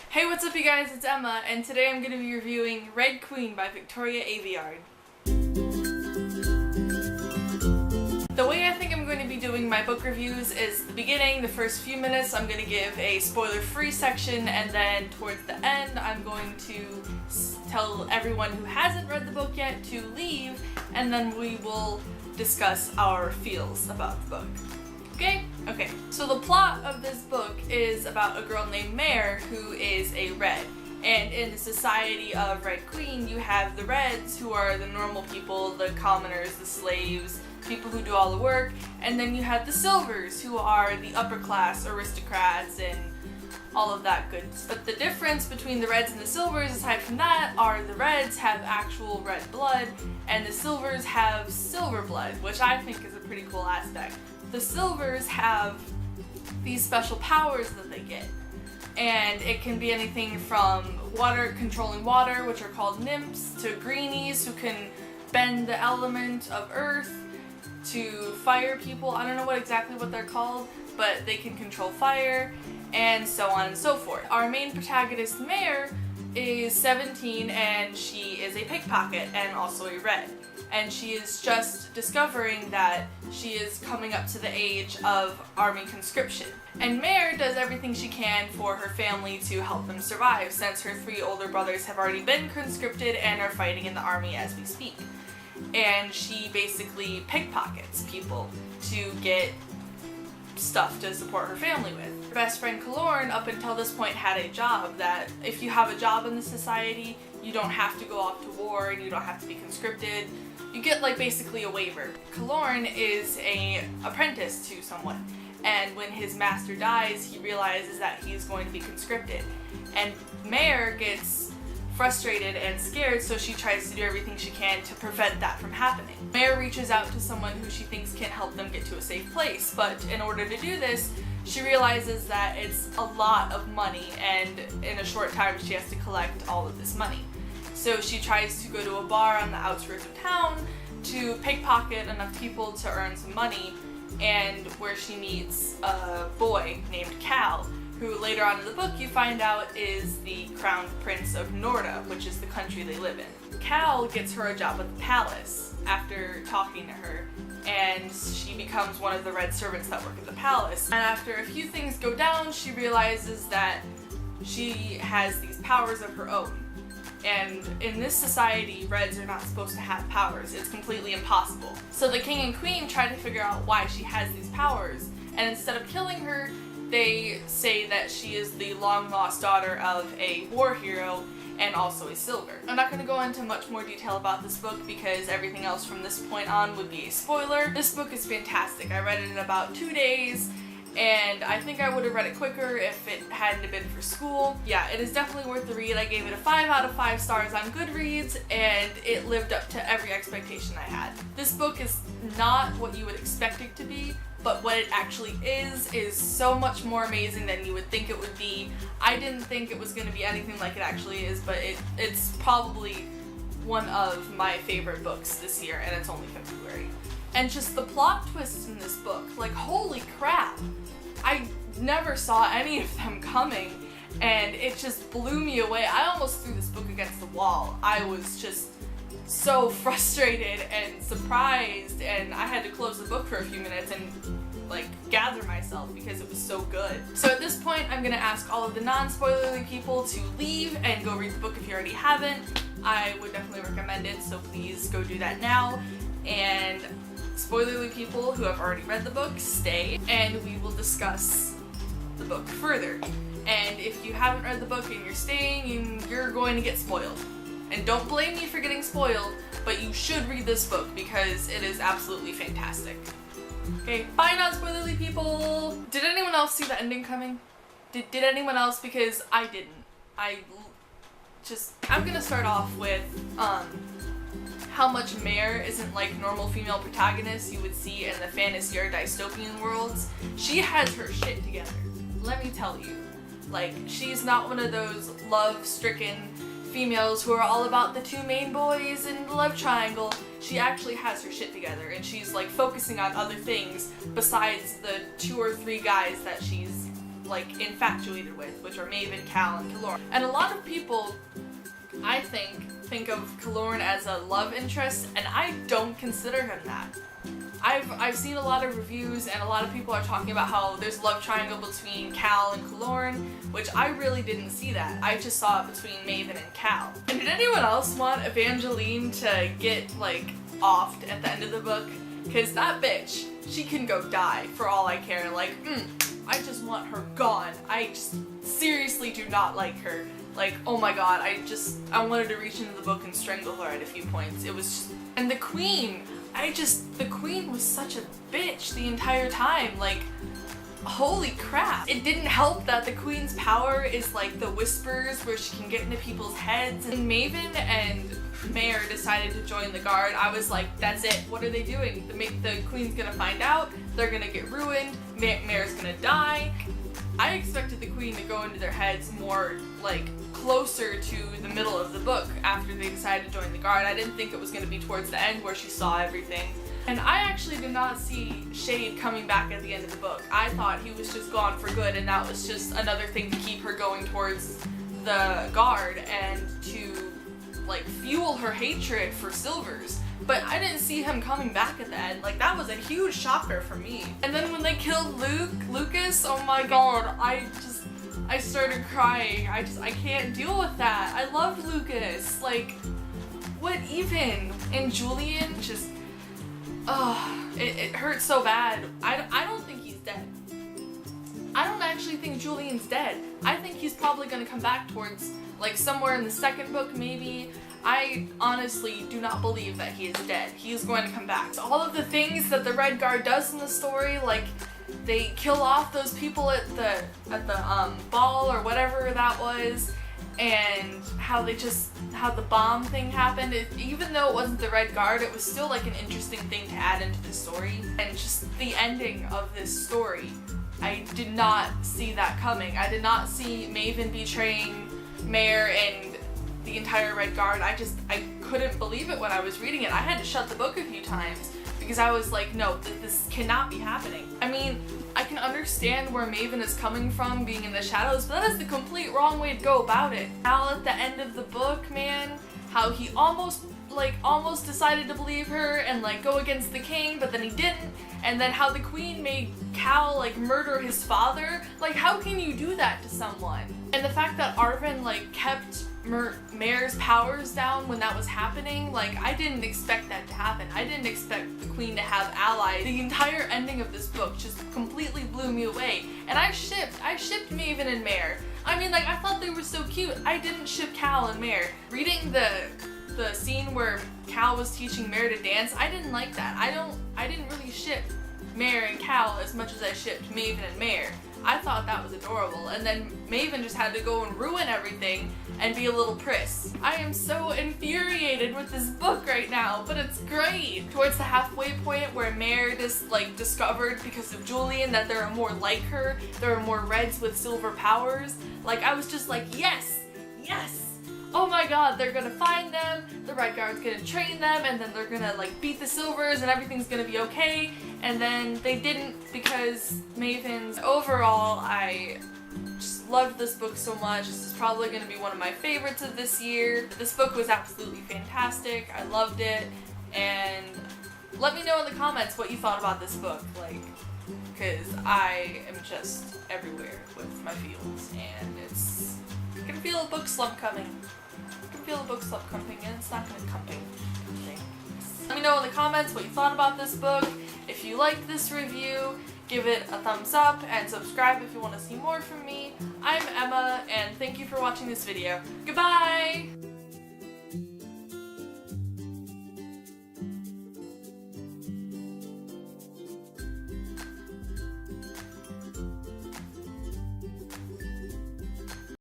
Hey, what's up you guys, it's Emma, and today I'm going to be reviewing Red Queen by Victoria Aveyard. The way I think I'm going to be doing my book reviews is the beginning, the first few minutes, I'm going to give a spoiler-free section, and then towards the end I'm going to tell everyone who hasn't read the book yet to leave, and then we will discuss our feels about the book. Okay? Okay. So the plot of this book is about a girl named Mare who is a Red. And in the society of Red Queen, you have the Reds, who are the normal people, the commoners, the slaves, people who do all the work, and then you have the Silvers, who are the upper class aristocrats and all of that goods. But the difference between the Reds and the Silvers, aside from that, are the Reds have actual red blood, and the Silvers have silver blood, which I think is a pretty cool aspect. The Silvers have these special powers that they get, and it can be anything from controlling water, which are called nymphs, to greenies who can bend the element of earth, to fire people. I don't know exactly what they're called, but they can control fire, and so on and so forth. Our main protagonist, Mare, is 17 and she is a pickpocket and also a Red. And she is just discovering that she is coming up to the age of army conscription. And Mare does everything she can for her family to help them survive, since her 3 older brothers have already been conscripted and are fighting in the army as we speak. And she basically pickpockets people to get stuff to support her family with. Her best friend Kalorn, up until this point, had a job that if you have a job in the society, you don't have to go off to war and you don't have to be conscripted. You get basically a waiver. Kalorn is an apprentice to someone, and when his master dies, he realizes that he's going to be conscripted. And Mare gets frustrated and scared, so she tries to do everything she can to prevent that from happening. Mare reaches out to someone who she thinks can help them get to a safe place, but in order to do this, she realizes that it's a lot of money, and in a short time she has to collect all of this money. So she tries to go to a bar on the outskirts of town to pickpocket enough people to earn some money, and where she meets a boy named Cal, who later on in the book you find out is the crown prince of Norda, which is the country they live in. Cal gets her a job at the palace after talking to her, and she becomes one of the Red servants that work at the palace. And after a few things go down, she realizes that she has these powers of her own. And in this society, Reds are not supposed to have powers. It's completely impossible. So the king and queen try to figure out why she has these powers, and instead of killing her, they say that she is the long-lost daughter of a war hero and also a Silver. I'm not going to go into much more detail about this book because everything else from this point on would be a spoiler. This book is fantastic. I read it in about 2 days, and I think I would have read it quicker if it hadn't been for school. Yeah, it is definitely worth the read. I gave it a 5 out of 5 stars on Goodreads, and it lived up to every expectation I had. This book is not what you would expect it to be, but what it actually is so much more amazing than you would think it would be. I didn't think it was going to be anything like it actually is, but it's probably one of my favorite books this year, and it's only February. And just the plot twists in this book, holy crap! I never saw any of them coming, and it just blew me away. I almost threw this book against the wall. I was just so frustrated and surprised, and I had to close the book for a few minutes and gather myself because it was so good. So at this point, I'm gonna ask all of the non-spoilerly people to leave and go read the book if you already haven't. I would definitely recommend it, so please go do that now. And spoilerly people who have already read the book, stay, and we will discuss the book further. And if you haven't read the book and you're staying, you're going to get spoiled. And don't blame me for getting spoiled, but you should read this book because it is absolutely fantastic. Okay, bye non-spoilerly people! Did anyone else see the ending coming? Did anyone else? Because I didn't. I'm gonna start off with, how much Mare isn't like normal female protagonists you would see in the fantasy or dystopian worlds. She has her shit together. Let me tell you. She's not one of those love-stricken females who are all about the 2 main boys and the love triangle. She actually has her shit together, and she's focusing on other things besides the 2 or 3 guys that she's like infatuated with, which are Maven, Cal, and Kaloran. And a lot of people, I think of Kaloran as a love interest, and I don't consider him that. I've seen a lot of reviews and a lot of people are talking about how there's a love triangle between Cal and Kaloran, which I really didn't see that. I just saw it between Maven and Cal. And did anyone else want Evangeline to get like offed at the end of the book? Because that bitch, she can go die for all I care. Like, I just want her gone. I just seriously do not like her. Like, oh my god, I wanted to reach into the book and strangle her at a few points. It was just, and the queen, the queen was such a bitch the entire time. Like, holy crap. It didn't help that the queen's power is like the whispers where she can get into people's heads. And Maven and Mare decided to join the guard. I was like, that's it. What are they doing? The queen's gonna find out. They're gonna get ruined. Mare's gonna die. I expected the queen to go into their heads more like closer to the middle of the book after they decided to join the guard. I didn't think it was going to be towards the end where she saw everything. And I actually did not see Shade coming back at the end of the book. I thought he was just gone for good and that was just another thing to keep her going towards the guard and to like fuel her hatred for Silvers. But I didn't see him coming back at the end. Like, that was a huge shocker for me. And then when they killed Lucas, oh my god, I started crying. I can't deal with that. I loved Lucas. Like, what even? And Julian just, it hurts so bad. I don't think he's dead. I don't actually think Julian's dead. I think he's probably gonna come back towards, like, somewhere in the second book, maybe. I honestly do not believe that he is dead. He is going to come back. So all of the things that the Red Guard does in the story, like, they kill off those people at the ball or whatever that was, and how the bomb thing happened. Even though it wasn't the Red Guard, it was still like an interesting thing to add into the story. And just the ending of this story, I did not see that coming. I did not see Maven betraying Mare and the entire Red Guard. I couldn't believe it when I was reading it. I had to shut the book a few times because I was like, no, this cannot be happening. I mean, I can understand where Maven is coming from being in the shadows, but that is the complete wrong way to go about it. Cal at the end of the book, man, how he almost decided to believe her and like go against the king, but then he didn't. And then how the queen made Cal like murder his father. Like, how can you do that to someone? And the fact that Arvin like kept Mare's powers down when that was happening, like, I didn't expect that to happen. I didn't expect the queen to have allies. The entire ending of this book just completely blew me away. And I shipped Maven and Mare. I mean, like, I thought they were so cute. I didn't ship Cal and Mare. Reading the scene where Cal was teaching Mare to dance, I didn't like that. I didn't really ship Mare and Cal as much as I shipped Maven and Mare. I thought that was adorable, and then Maven just had to go and ruin everything and be a little priss. I am so infuriated with this book right now, but it's great. Towards the halfway point where Mare just like discovered because of Julian that there are more like her, there are more Reds with silver powers, like I was just like, yes, yes. Oh my god, they're gonna find them, the Red Guard's gonna train them, and then they're gonna like beat the Silvers and everything's gonna be okay. And then they didn't because Maven's. Overall, I just loved this book so much. This is probably gonna be one of my favorites of this year. This book was absolutely fantastic. I loved it. And let me know in the comments what you thought about this book, like, because I am just everywhere with my feels, and I can feel a book slump coming. I can feel a book slump coming, and it's not gonna come. Let me know in the comments what you thought about this book. If you liked this review, give it a thumbs up and subscribe if you want to see more from me. I'm Emma, and thank you for watching this video. Goodbye!